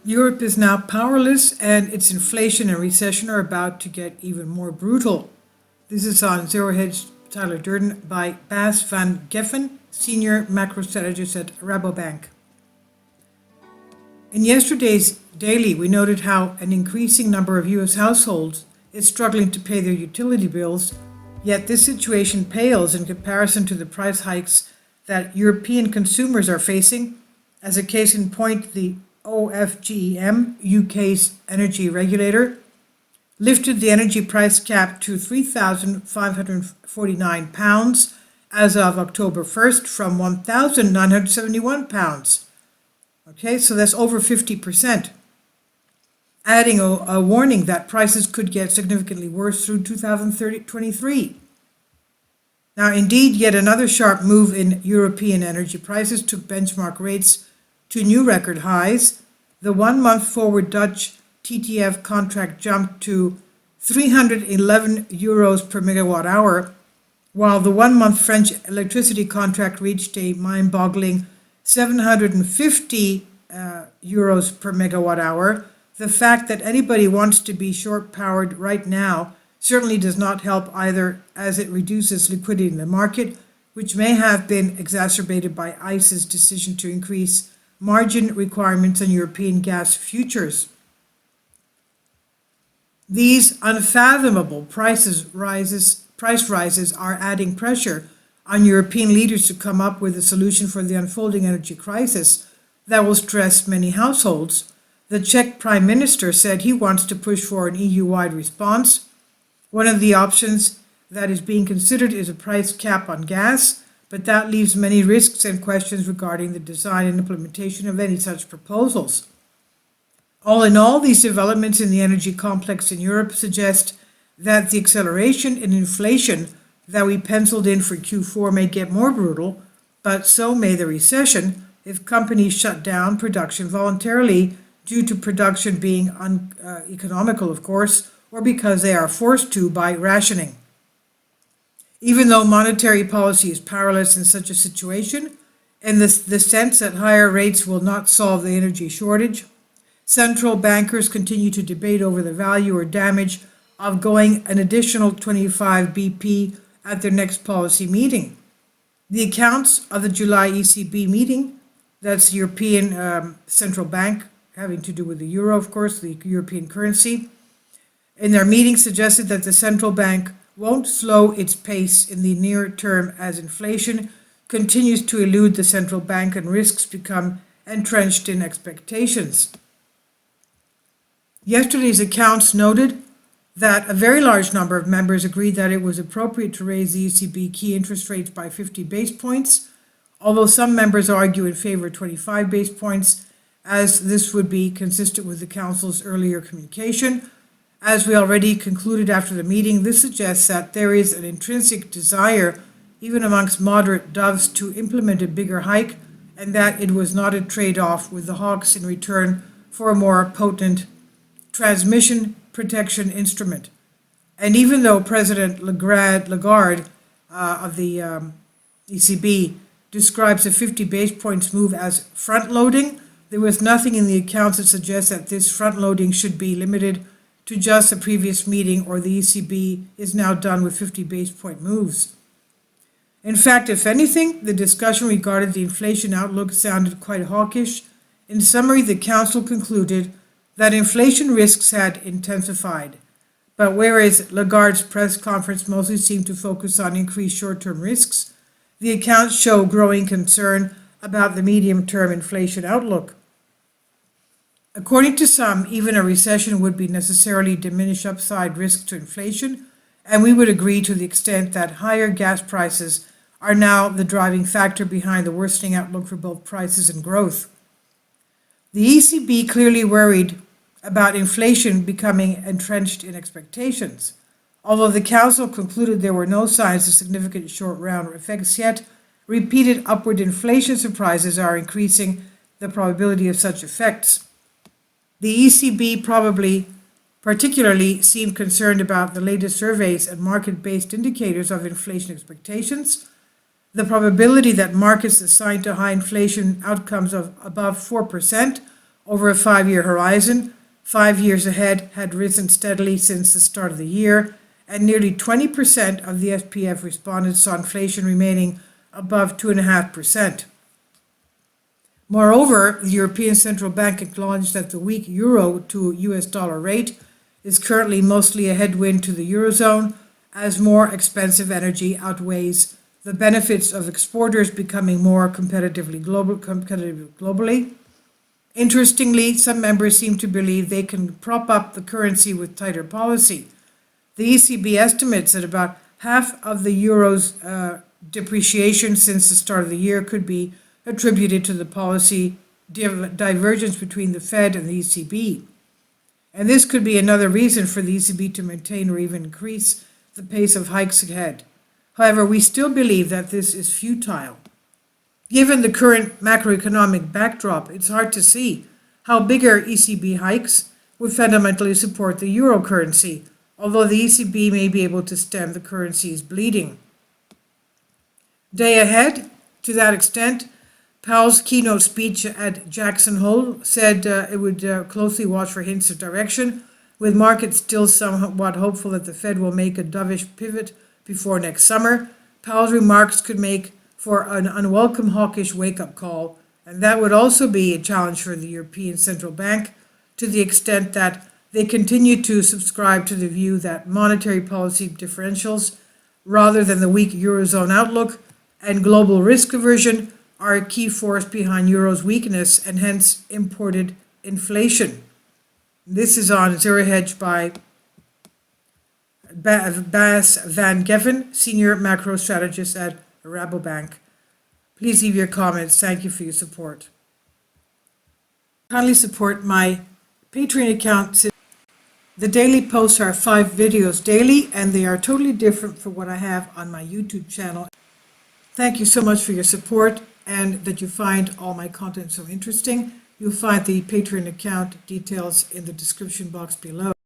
Europe is now powerless, and its inflation and recession are about to get even more brutal. This is on Zero Hedge Tyler Durden by Bas van Geffen, Senior Macro Strategist at Rabobank. In yesterday's daily, we noted how an increasing number of U.S. households is struggling to pay their utility bills, yet this situation pales in comparison to the price hikes that European consumers are facing. As a case in point, the OFGEM, UK's energy regulator, lifted the energy price cap to £3,549 as of October 1st from £1,971. Okay, so that's over 50%, adding a warning that prices could get significantly worse through 2023. Now, indeed, yet another sharp move in European energy prices took benchmark rates to new record highs. The 1-month forward Dutch TTF contract jumped to €311 per megawatt hour, while the 1-month French electricity contract reached a mind-boggling €750 per megawatt hour. The fact that anybody wants to be short-powered right now certainly does not help either, as it reduces liquidity in the market, which may have been exacerbated by ICE's decision to increase margin requirements on European gas futures. These unfathomable price rises are adding pressure on European leaders to come up with a solution for the unfolding energy crisis that will stress many households. The Czech Prime Minister said he wants to push for an EU-wide response. One of the options that is being considered is a price cap on gas, but that leaves many risks and questions regarding the design and implementation of any such proposals. All in all, these developments in the energy complex in Europe suggest that the acceleration in inflation that we penciled in for Q4 may get more brutal, but so may the recession if companies shut down production voluntarily due to production being uneconomical, of course, or because they are forced to by rationing. Even though monetary policy is powerless in such a situation, in the sense that higher rates will not solve the energy shortage, central bankers continue to debate over the value or damage of going an additional 25 BP at their next policy meeting. The accounts of the July ECB meeting, that's the European Central Bank, having to do with the euro, of course, the European currency, in their meeting suggested that the central bank won't slow its pace in the near term as inflation continues to elude the central bank and risks become entrenched in expectations. Yesterday's accounts noted that a very large number of members agreed that it was appropriate to raise the ECB key interest rates by 50 base points, although some members argue in favor of 25 base points, as this would be consistent with the Council's earlier communication. As we already concluded after the meeting, this suggests that there is an intrinsic desire, even amongst moderate doves, to implement a bigger hike, and that it was not a trade-off with the hawks in return for a more potent transmission protection instrument. And even though President Lagarde of the ECB describes a 50 base points move as front-loading, there was nothing in the accounts that suggests that this front-loading should be limited to just a previous meeting, or the ECB is now done with 50 base point moves. In fact, if anything, the discussion regarding the inflation outlook sounded quite hawkish. In summary, the Council concluded that inflation risks had intensified, but whereas Lagarde's press conference mostly seemed to focus on increased short-term risks, the accounts show growing concern about the medium-term inflation outlook. According to some, even a recession would be necessarily diminish upside risk to inflation, and we would agree to the extent that higher gas prices are now the driving factor behind the worsening outlook for both prices and growth. The ECB clearly worried about inflation becoming entrenched in expectations. Although the Council concluded there were no signs of significant short-round effects yet, repeated upward inflation surprises are increasing the probability of such effects. The ECB particularly seemed concerned about the latest surveys and market-based indicators of inflation expectations. The probability that markets assign to high inflation outcomes of above 4% Over a 5-year horizon, 5 years ahead had risen steadily since the start of the year, and nearly 20% of the SPF respondents saw inflation remaining above 2.5%. Moreover, the European Central Bank acknowledged that the weak euro to US dollar rate is currently mostly a headwind to the Eurozone, as more expensive energy outweighs the benefits of exporters becoming more competitive globally. Interestingly, some members seem to believe they can prop up the currency with tighter policy. The ECB estimates that about half of the euro's depreciation since the start of the year could be attributed to the policy divergence between the Fed and the ECB. And this could be another reason for the ECB to maintain or even increase the pace of hikes ahead. However, we still believe that this is futile. Given the current macroeconomic backdrop, it's hard to see how bigger ECB hikes would fundamentally support the euro currency, although the ECB may be able to stem the currency's bleeding. Day ahead, to that extent, Powell's keynote speech at Jackson Hole said it would closely watch for hints of direction, with markets still somewhat hopeful that the Fed will make a dovish pivot before next summer. Powell's remarks could make for an unwelcome hawkish wake-up call, and that would also be a challenge for the European Central Bank, to the extent that they continue to subscribe to the view that monetary policy differentials, rather than the weak Eurozone outlook, and global risk aversion are a key force behind Euro's weakness and hence imported inflation. This is on Zero Hedge by Bas van Geven, Senior Macro Strategist at Rabobank. Please leave your comments. Thank you for your support. Kindly support my Patreon account. The daily posts are 5 videos daily, and they are totally different from what I have on my YouTube channel. Thank you so much for your support and that you find all my content so interesting. You'll find the Patreon account details in the description box below.